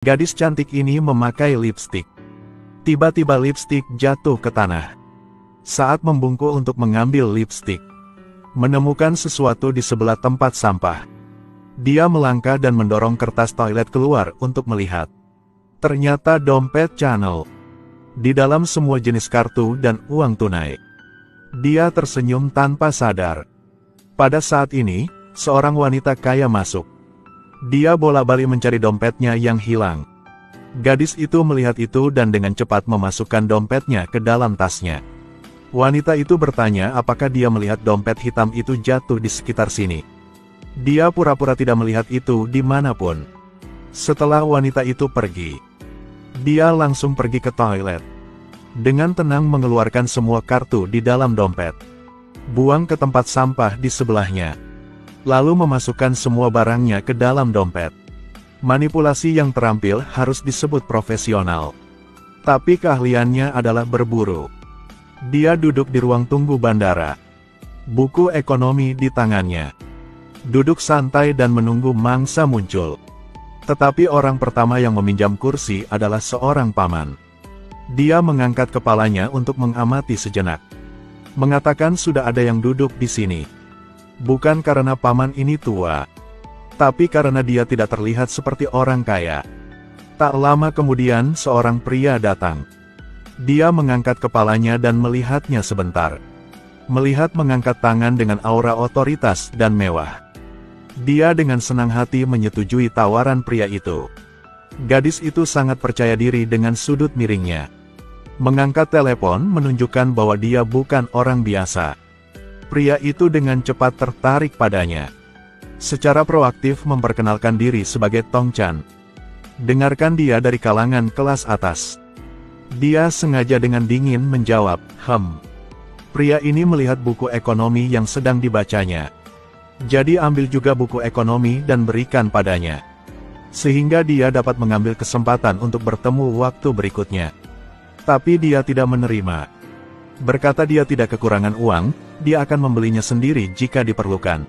Gadis cantik ini memakai lipstik. Tiba-tiba lipstik jatuh ke tanah. Saat membungkuk untuk mengambil lipstik, menemukan sesuatu di sebelah tempat sampah. Dia melangkah dan mendorong kertas toilet keluar untuk melihat. Ternyata dompet Chanel. Di dalam semua jenis kartu dan uang tunai. Dia tersenyum tanpa sadar. Pada saat ini, seorang wanita kaya masuk. Dia bolak-balik mencari dompetnya yang hilang. Gadis itu melihat itu dan dengan cepat memasukkan dompetnya ke dalam tasnya. Wanita itu bertanya apakah dia melihat dompet hitam itu jatuh di sekitar sini. Dia pura-pura tidak melihat itu dimanapun. Setelah wanita itu pergi, dia langsung pergi ke toilet. Dengan tenang mengeluarkan semua kartu di dalam dompet. Buang ke tempat sampah di sebelahnya. Lalu memasukkan semua barangnya ke dalam dompet. Manipulasi yang terampil harus disebut profesional. Tapi keahliannya adalah berburu. Dia duduk di ruang tunggu bandara. Buku ekonomi di tangannya. Duduk santai dan menunggu mangsa muncul. Tetapi orang pertama yang meminjam kursi adalah seorang paman. Dia mengangkat kepalanya untuk mengamati sejenak. Mengatakan sudah ada yang duduk di sini. Bukan karena paman ini tua, tapi karena dia tidak terlihat seperti orang kaya. Tak lama kemudian seorang pria datang. Dia mengangkat kepalanya dan melihatnya sebentar. Melihat mengangkat tangan dengan aura otoritas dan mewah. Dia dengan senang hati menyetujui tawaran pria itu. Gadis itu sangat percaya diri dengan sudut miringnya. Mengangkat telepon menunjukkan bahwa dia bukan orang biasa. Pria itu dengan cepat tertarik padanya. Secara proaktif memperkenalkan diri sebagai Tong Chan. Dengarkan dia dari kalangan kelas atas. Dia sengaja dengan dingin menjawab, Pria ini melihat buku ekonomi yang sedang dibacanya. Jadi ambil juga buku ekonomi dan berikan padanya. Sehingga dia dapat mengambil kesempatan untuk bertemu waktu berikutnya. Tapi dia tidak menerima. Berkata dia tidak kekurangan uang, dia akan membelinya sendiri jika diperlukan.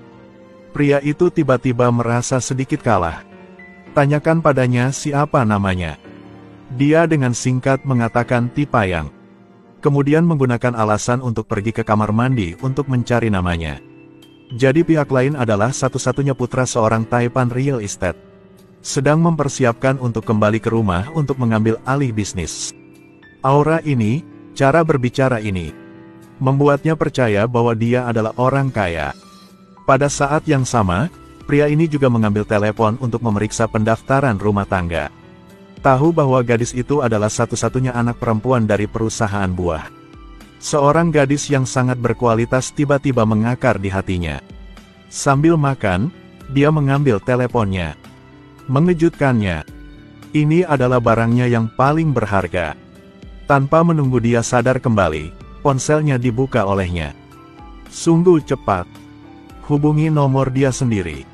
Pria itu tiba-tiba merasa sedikit kalah. Tanyakan padanya siapa namanya. Dia dengan singkat mengatakan Tipayang. Kemudian menggunakan alasan untuk pergi ke kamar mandi untuk mencari namanya. Jadi pihak lain adalah satu-satunya putra seorang Taipan Real Estate. Sedang mempersiapkan untuk kembali ke rumah untuk mengambil alih bisnis. Aura ini, cara berbicara ini, membuatnya percaya bahwa dia adalah orang kaya. Pada saat yang sama, pria ini juga mengambil telepon untuk memeriksa pendaftaran rumah tangga. Tahu bahwa gadis itu adalah satu-satunya anak perempuan dari perusahaan buah. Seorang gadis yang sangat berkualitas tiba-tiba mengakar di hatinya. Sambil makan, dia mengambil teleponnya. Mengejutkannya, ini adalah barangnya yang paling berharga. Tanpa menunggu dia sadar kembali, ponselnya dibuka olehnya. Sungguh cepat. Hubungi nomor dia sendiri.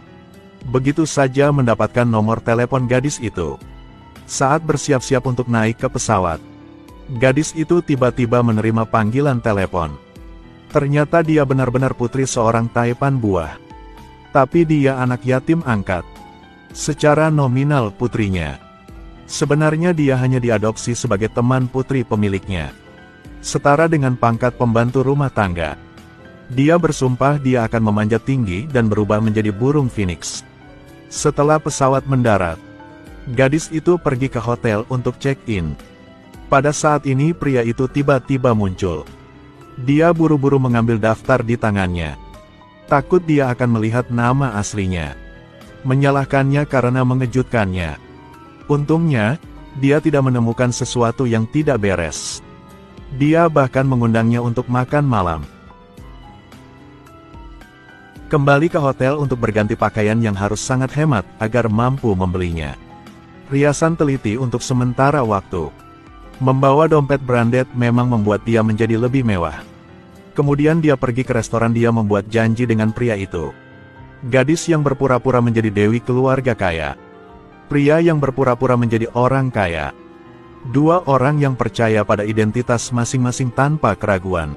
Begitu saja mendapatkan nomor telepon gadis itu. Saat bersiap-siap untuk naik ke pesawat, gadis itu tiba-tiba menerima panggilan telepon. Ternyata dia benar-benar putri seorang Taipan buah. Tapi dia anak yatim angkat. Secara nominal putrinya. Sebenarnya dia hanya diadopsi sebagai teman putri pemiliknya. Setara dengan pangkat pembantu rumah tangga. Dia bersumpah dia akan memanjat tinggi dan berubah menjadi burung phoenix. Setelah pesawat mendarat, gadis itu pergi ke hotel untuk check-in. Pada saat ini pria itu tiba-tiba muncul. Dia buru-buru mengambil daftar di tangannya. Takut dia akan melihat nama aslinya. Menyalahkannya karena mengejutkannya. Untungnya, dia tidak menemukan sesuatu yang tidak beres. Dia bahkan mengundangnya untuk makan malam. Kembali ke hotel untuk berganti pakaian yang harus sangat hemat agar mampu membelinya. Riasan teliti untuk sementara waktu. Membawa dompet branded memang membuat dia menjadi lebih mewah. Kemudian dia pergi ke restoran. Dia membuat janji dengan pria itu. Gadis yang berpura-pura menjadi dewi keluarga kaya. Pria yang berpura-pura menjadi orang kaya. Dua orang yang percaya pada identitas masing-masing tanpa keraguan.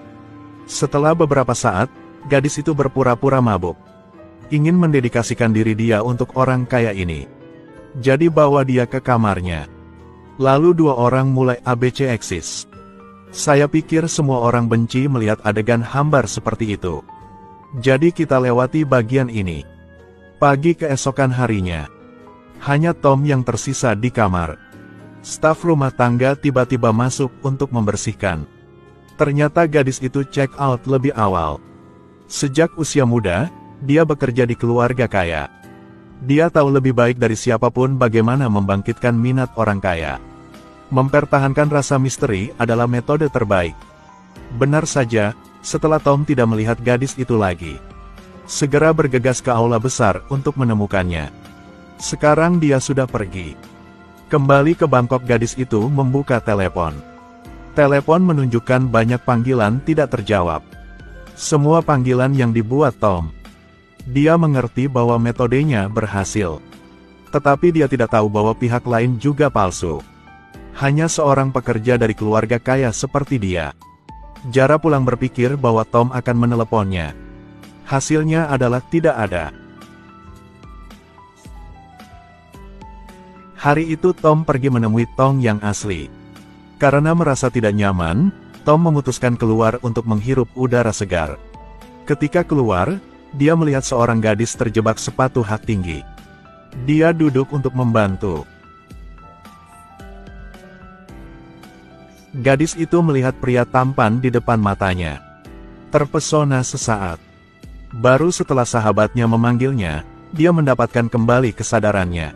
Setelah beberapa saat, gadis itu berpura-pura mabuk. Ingin mendedikasikan diri dia untuk orang kaya ini. Jadi bawa dia ke kamarnya. Lalu dua orang mulai ABC eksis. Saya pikir semua orang benci melihat adegan hambar seperti itu. Jadi kita lewati bagian ini. Pagi keesokan harinya, hanya Tom yang tersisa di kamar. Staf rumah tangga tiba-tiba masuk untuk membersihkan. Ternyata gadis itu check out lebih awal. Sejak usia muda, dia bekerja di keluarga kaya. Dia tahu lebih baik dari siapapun bagaimana membangkitkan minat orang kaya. Mempertahankan rasa misteri adalah metode terbaik. Benar saja, setelah Tom tidak melihat gadis itu lagi, segera bergegas ke aula besar untuk menemukannya. Sekarang dia sudah pergi. Kembali ke Bangkok, gadis itu membuka telepon. Telepon menunjukkan banyak panggilan tidak terjawab. Semua panggilan yang dibuat Tom. Dia mengerti bahwa metodenya berhasil. Tetapi dia tidak tahu bahwa pihak lain juga palsu. Hanya seorang pekerja dari keluarga kaya seperti dia. Jara pulang berpikir bahwa Tom akan meneleponnya. Hasilnya adalah tidak ada. Hari itu Tom pergi menemui Tong yang asli. Karena merasa tidak nyaman, Tom memutuskan keluar untuk menghirup udara segar. Ketika keluar, dia melihat seorang gadis terjebak sepatu hak tinggi. Dia duduk untuk membantu. Gadis itu melihat pria tampan di depan matanya. Terpesona sesaat. Baru setelah sahabatnya memanggilnya, dia mendapatkan kembali kesadarannya.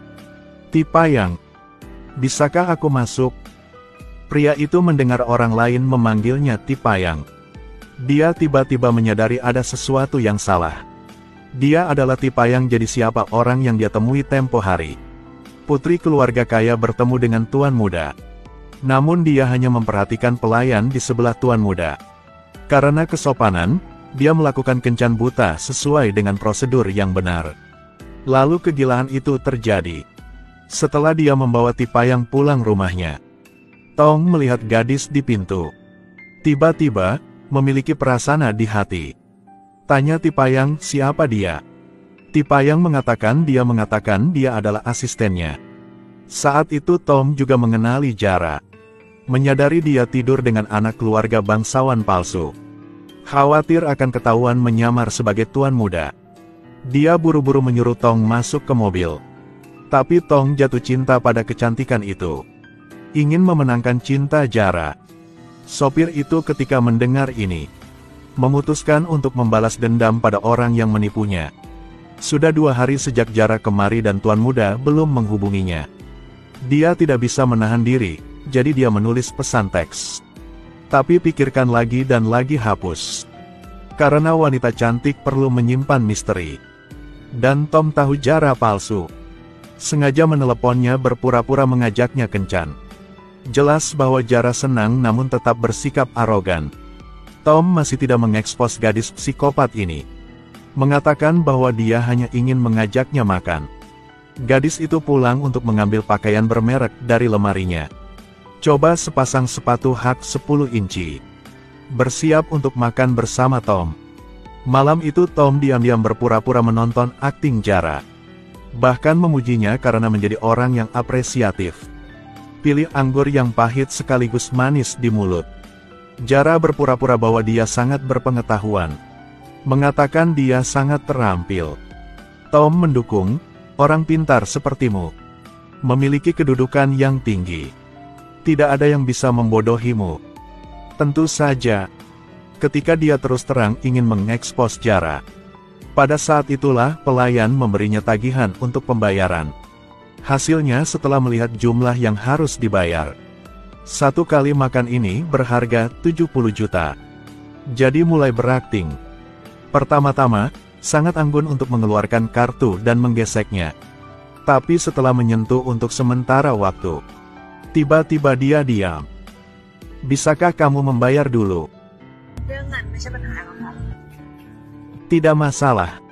Tipayang, bisakah aku masuk? Pria itu mendengar orang lain memanggilnya Tipayang. Dia tiba-tiba menyadari ada sesuatu yang salah. Dia adalah Tipayang, jadi siapa orang yang dia temui tempo hari? Putri keluarga kaya bertemu dengan tuan muda. Namun dia hanya memperhatikan pelayan di sebelah tuan muda. Karena kesopanan, dia melakukan kencan buta sesuai dengan prosedur yang benar. Lalu kegilaan itu terjadi. Setelah dia membawa Tipayang pulang rumahnya, Tong melihat gadis di pintu. Tiba-tiba, memiliki prasana di hati. Tanya Tipayang siapa dia. Tipayang mengatakan dia adalah asistennya. Saat itu Tom juga mengenali Jara. Menyadari dia tidur dengan anak keluarga bangsawan palsu. Khawatir akan ketahuan menyamar sebagai tuan muda, dia buru-buru menyuruh Tong masuk ke mobil. Tapi Tong jatuh cinta pada kecantikan itu. Ingin memenangkan cinta Jara. Sopir itu ketika mendengar ini, memutuskan untuk membalas dendam pada orang yang menipunya. Sudah 2 hari sejak Jara kemari dan tuan muda belum menghubunginya. Dia tidak bisa menahan diri, jadi dia menulis pesan teks. Tapi pikirkan lagi dan lagi hapus. Karena wanita cantik perlu menyimpan misteri. Dan Tom tahu Jara palsu. Sengaja meneleponnya berpura-pura mengajaknya kencan. Jelas bahwa Jara senang namun tetap bersikap arogan. Tom masih tidak mengekspos gadis psikopat ini. Mengatakan bahwa dia hanya ingin mengajaknya makan. Gadis itu pulang untuk mengambil pakaian bermerek dari lemarinya. Coba sepasang sepatu hak 10 inci. Bersiap untuk makan bersama Tom. Malam itu Tom diam-diam berpura-pura menonton akting Jara. Bahkan memujinya karena menjadi orang yang apresiatif. Pilih anggur yang pahit sekaligus manis di mulut. Jara berpura-pura bahwa dia sangat berpengetahuan. Mengatakan dia sangat terampil. Tom mendukung, orang pintar sepertimu memiliki kedudukan yang tinggi. Tidak ada yang bisa membodohimu. Tentu saja. Ketika dia terus terang ingin mengekspos Jara. Pada saat itulah pelayan memberinya tagihan untuk pembayaran. Hasilnya setelah melihat jumlah yang harus dibayar. 1 kali makan ini berharga 70 juta. Jadi mulai berakting. Pertama-tama, sangat anggun untuk mengeluarkan kartu dan menggeseknya. Tapi setelah menyentuh untuk sementara waktu, tiba-tiba dia diam. Bisakah kamu membayar dulu? Tidak masalah.